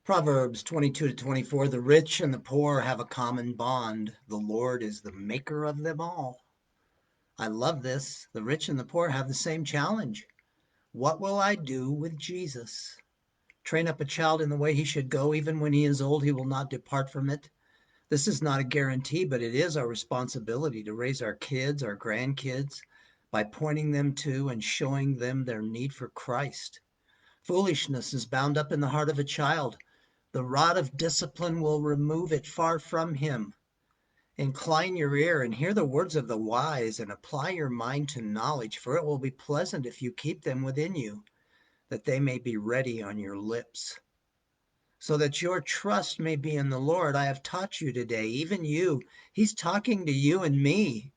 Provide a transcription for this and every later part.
Proverbs 22 to 24, the rich and the poor have a common bond. The Lord is the maker of them all. I love this. The rich and the poor have the same challenge. What will I do with Jesus? Train up a child in the way he should go. Even when he is old, he will not depart from it. This is not a guarantee, but it is our responsibility to raise our kids, our grandkids, by pointing them to and showing them their need for Christ. Foolishness is bound up in the heart of a child. The rod of discipline will remove it far from him. Incline your ear and hear the words of the wise, and apply your mind to knowledge, for it will be pleasant if you keep them within you, that they may be ready on your lips. So that your trust may be in the Lord, I have taught you today, even you. He's talking to you and me.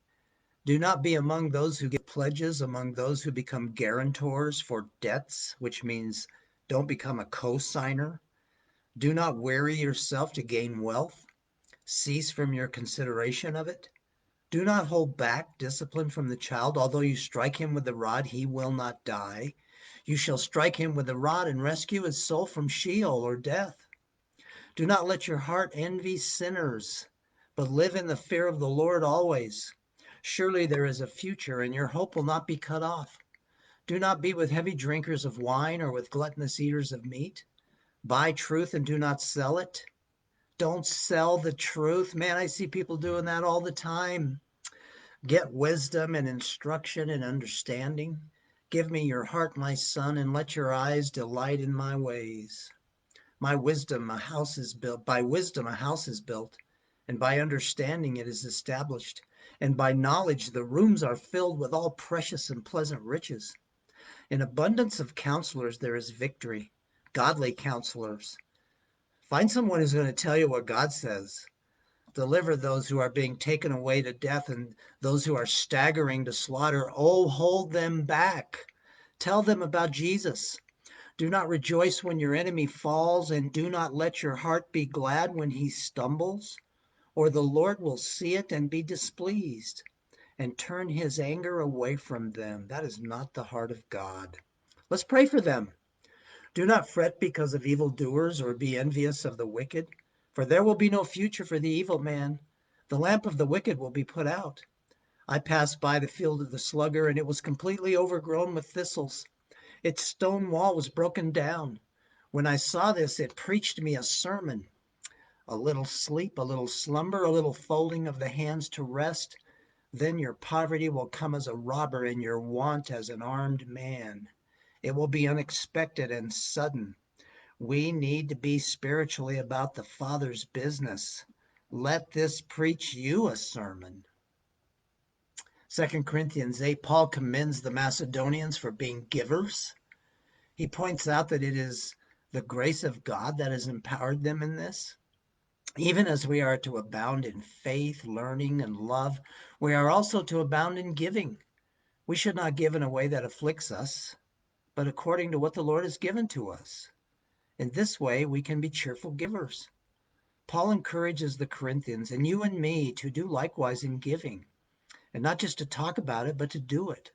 Do not be among those who give pledges, among those who become guarantors for debts, which means don't become a co-signer. Do not weary yourself to gain wealth. Cease from your consideration of it. Do not hold back discipline from the child. Although you strike him with the rod, he will not die. You shall strike him with the rod and rescue his soul from Sheol or death. Do not let your heart envy sinners, but live in the fear of the Lord always. Surely there is a future, and your hope will not be cut off. Do not be with heavy drinkers of wine or with gluttonous eaters of meat. Buy truth and do not sell it. Don't sell the truth. Man, I see people doing that all the time. Get wisdom and instruction and understanding. Give me your heart, my son, and let your eyes delight in my ways. My wisdom, a house is built. By wisdom, a house is built, and by understanding it is established. And by knowledge, the rooms are filled with all precious and pleasant riches. In abundance of counselors, there is victory. Godly counselors. Find someone who's going to tell you what God says. Deliver those who are being taken away to death and those who are staggering to slaughter. Oh, hold them back. Tell them about Jesus. Do not rejoice when your enemy falls, and do not let your heart be glad when he stumbles, or the Lord will see it and be displeased and turn his anger away from them. That is not the heart of God. Let's pray for them. Do not fret because of evildoers or be envious of the wicked, for there will be no future for the evil man. The lamp of the wicked will be put out. I passed by the field of the slugger, and it was completely overgrown with thistles. Its stone wall was broken down. When I saw this, it preached me a sermon. A little sleep, a little slumber, a little folding of the hands to rest. Then your poverty will come as a robber, and your want as an armed man. It will be unexpected and sudden. We need to be spiritually about the Father's business. Let this preach you a sermon. 2 Corinthians 8, Paul commends the Macedonians for being givers. He points out that it is the grace of God that has empowered them in this. Even as we are to abound in faith, learning, and love, we are also to abound in giving. We should not give in a way that afflicts us, but according to what the Lord has given to us. In this way, we can be cheerful givers. Paul encourages the Corinthians and you and me to do likewise in giving, and not just to talk about it, but to do it.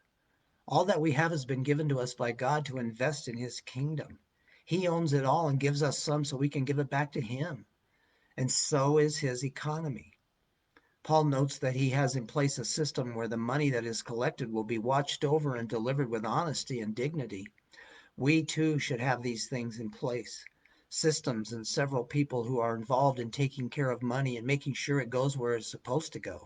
All that we have has been given to us by God to invest in his kingdom. He owns it all and gives us some so we can give it back to him. And so is his economy. Paul notes that he has in place a system where the money that is collected will be watched over and delivered with honesty and dignity. We too should have these things in place. Systems and several people who are involved in taking care of money and making sure it goes where it's supposed to go.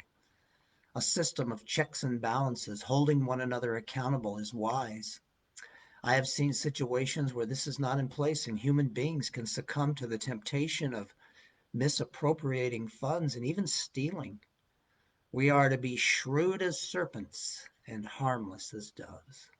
A system of checks and balances, holding one another accountable is wise. I have seen situations where this is not in place and human beings can succumb to the temptation of misappropriating funds and even stealing. We are to be shrewd as serpents and harmless as doves.